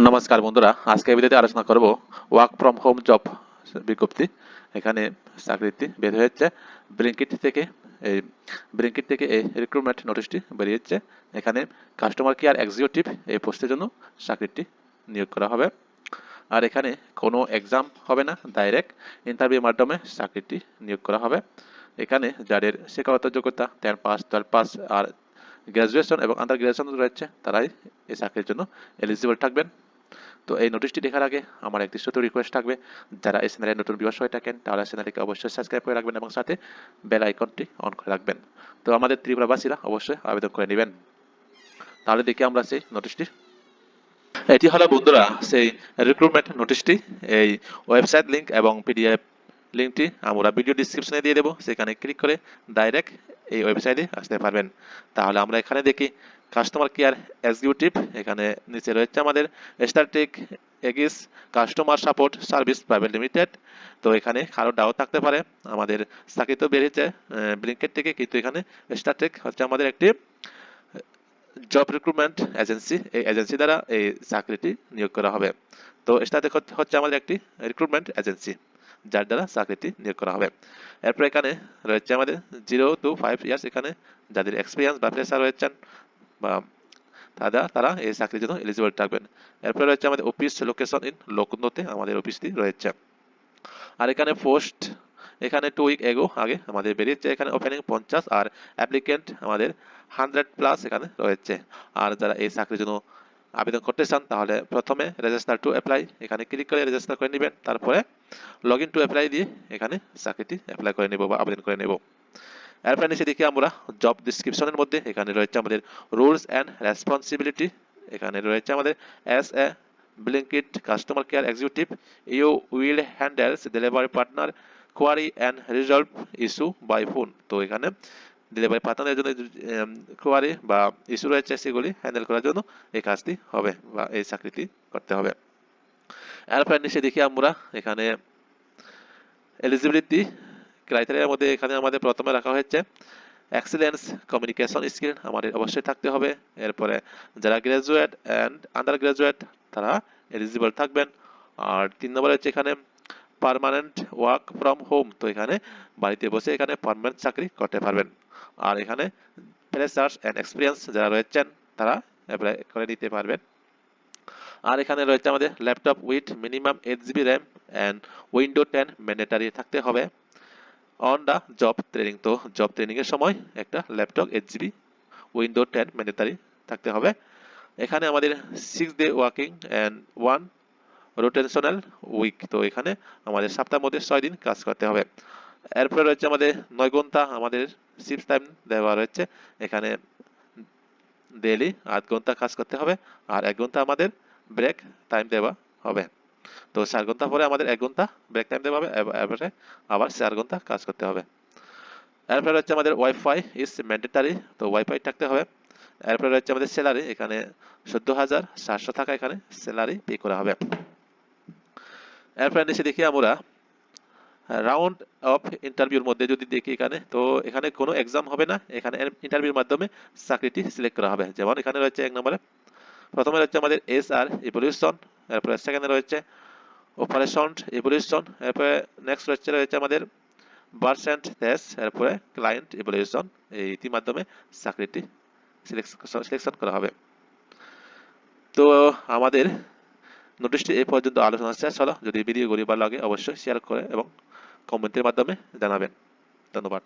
নমস্কার বন্ধুরা, আজকে ভিডিওতে আলোচনা করব ওয়ার্ক ফ্রম হোম জব বিজ্ঞপ্তি। এখানে চাকরিটি বের হয়েছে ব্লিঙ্কিট থেকে। এই ব্লিঙ্কিট থেকে এই রিক্রুটমেন্ট নোটিশটি বেরিয়েছে। এখানে কাস্টমার কেয়ার এক্সিকিউটিভ এই পোস্টের জন্য চাকরিটি নিয়োগ করা হবে। আর এখানে কোনো এক্সাম হবে না, ডাইরেক্ট ইন্টারভিউর মাধ্যমে চাকরিটি নিয়োগ করা হবে। এখানে যাদের শিক্ষাগত যোগ্যতা 10 পাস, 12 পাস আর গ্র্যাজুয়েশন এবং আন্ডার গ্র্যাজুয়েশন রয়েছে তারাই এই চাকরির জন্য এলিজিবল থাকবেন। তো এই নোটিশটি দেখার আগে আমার একটি ছোট রিকোয়েস্ট থাকবে, যারা এই চ্যানেলে নতুন ভিউয়ার্স হয়ে থাকেন তাহলে চ্যানেলটিকে অবশ্যই সাবস্ক্রাইব করে রাখবেন এবং সাথে বেল আইকনটি অন করে রাখবেন। তো আমাদের ত্রিপুরাবাসীরা অবশ্যই আবেদন করে নেবেন। তাহলে দেখি আমরা সেই নোটিশটি। এটি হলো বন্ধুরা সেই রিক্রুটমেন্ট নোটিশটি। এই ওয়েবসাইট লিংক এবং পিডিএফ লিংকটি আমরা ভিডিও ডিসক্রিপশনে দিয়ে দেবো, সেখানে ক্লিক করে ডাইরেক্ট এই ওয়েবসাইটে আসতে পারবেন। তাহলে আমরা এখানে দেখি কাস্টমার কেয়ার এক্সিকিউটিভ, এখানে নিচে রয়েছে আমাদের static aegis customer support service private limited. তো এখানে কারো ডাউট থাকতে পারে, আমাদের চাকরি তো বেরিয়েছে ব্লিঙ্কেট থেকে, কিন্তু এখানে স্ট্যাটিক হচ্ছে আমাদের একটি জব রিক্রুটমেন্ট এজেন্সি। এই এজেন্সি দ্বারা এই চাকরিটি নিয়োগ করা হবে। তো স্ট্যাটিক হচ্ছে আমাদের একটি রিক্রুটমেন্ট এজেন্সি যার দ্বারা চাকরিটি নিয়োগ করা হবে। এরপর এখানে রয়েছে আমাদের 0 to 5 ইয়ার্স, এখানে যাদের এক্সপিরিয়েন্স বা ফ্রেশার রয়েছেন বা তারা এই চাকরির জন্য এলিজিবল থাকবেন। এরপর রয়েছে আমাদের অফিস লোকেশন ইন লোকনতে, আমাদের অফিসটি রয়েছে। আর এখানে পোস্ট এখানে 2 উইক এগো আগে আমাদের বেরিয়েছে। এখানে ওপেনিং 50 আর অ্যাপ্লিকেন্ট আমাদের 100 প্লাস এখানে রয়েছে। আর যারা এই চাকরির জন্য আবেদন করতে চান তাহলে প্রথমে রেজিস্টার টু অ্যাপ্লাই এখানে ক্লিক করে রেজিস্টার করে নেবেন, তারপরে লগ ইন টু অ্যাপ্লাই দিয়ে এখানে চাকরিটি অ্যাপ্লাই করে নেব বা আবেদন করে নেব। এরপর নিচে দেখি আমরা জব ডিসক্রিপশনের মধ্যে এখানে রয়েছে আমাদের রুলস অ্যান্ড রেসপন্সিবিলিটি। এখানে রয়েছে আমাদের as a Blinkit customer care executive you will handles delivery partner query and resolve issue by phone. তো এখানে ডেলিভারি পার্টনারের জন্য কোয়ারি বা ইস্যু রয়েছে সেগুলি হ্যান্ডেল করার জন্য এই কাজটি হবে বা এই চাকরিটি করতে হবে। এরপর নিচে দেখি আমরা এখানে এলিজিবিলিটি ক্রাইটেরিয়ার মধ্যে এখানে আমাদের প্রথমে রাখা হয়েছে এক্সিলেন্স কমিউনিকেশন স্কিল আমাদের অবশ্যই থাকতে হবে। এরপরে যারা গ্রাজুয়েট অ্যান্ড আন্ডার গ্রাজুয়েট তারা এলিজিবল থাকবেন। আর 3 নম্বরে হচ্ছে এখানে পার্মানেন্ট ওয়ার্ক ফ্রম হোম, তো এখানে বাড়িতে বসে এখানে পার্মানেন্ট চাকরি করতে পারবেন। আর এখানে ফ্রেশার্স অ্যান্ড এক্সপিরিয়েন্স যারা রয়েছেন তারা অ্যাপ্লাই করে নিতে পারবেন। আর এখানে রয়েছে আমাদের laptop with minimum 8 GB RAM and window 10 mandatory থাকতে হবে অন দ্য জব ট্রেনিং। তো জব ট্রেনিং এর সময় একটা ল্যাপটপ 8 GB উইন্ডো 10 ম্যান্ডেটারি থাকতে হবে। এখানে আমাদের 6 day working and 1 rotational week, তো এখানে আমাদের সপ্তাহের মধ্যে 6 দিন কাজ করতে হবে। এরপরে রয়েছে আমাদের 9 ঘন্টা আমাদের শিফট টাইম দেওয়া রয়েছে। এখানে ডেইলি 8 ঘন্টা কাজ করতে হবে আর 1 ঘন্টা আমাদের ব্রেক টাইম দেওয়া হবে। তো 4 ঘন্টা পরে আমাদের 1 ঘন্টা ব্রেক টাইম দেওয়া হবে, এরপরে আবার 4 ঘন্টা কাজ করতে হবে। এরপরে হচ্ছে আমাদের ওয়াইফাই ইজ ম্যান্ডেটারি, তো ওয়াইফাই থাকতে হবে। এরপরে রয়েছে আমাদের স্যালারি, এখানে 14,700 টাকা এখানে স্যালারি পে করা হবে। এরপরে নিচে দেখি আমরা রাউন্ড অফ ইন্টারভিউর মধ্যে যদি দেখি এখানে, তো এখানে কোনো এক্সাম হবে না, এখানে ইন্টারভিউর মাধ্যমে চাকরিটি সিলেক্ট করা হবে। যেমন এখানে রয়েছে 1 নম্বরে প্রথমে রয়েছে আমাদের এসআর ইভলিউশন, এরপরে সেকেন্ডে রয়েছে অপারেশন ইভলিউশন, এরপরে নেক্সট রয়েছে আমাদের পার্সেন্ট টেস্ট, এরপরে ক্লায়েন্ট ইভলিউশন। এইটির মাধ্যমে চাকরিটি সিলেকশন করা হবে। তো আমাদের নোটিশটি এই পর্যন্ত আলোচনা শেষ হলো। যদি ভিডিওগুলি ভালো লাগে অবশ্যই শেয়ার করে এবং কমেন্টের মাধ্যমে জানাবেন। ধন্যবাদ।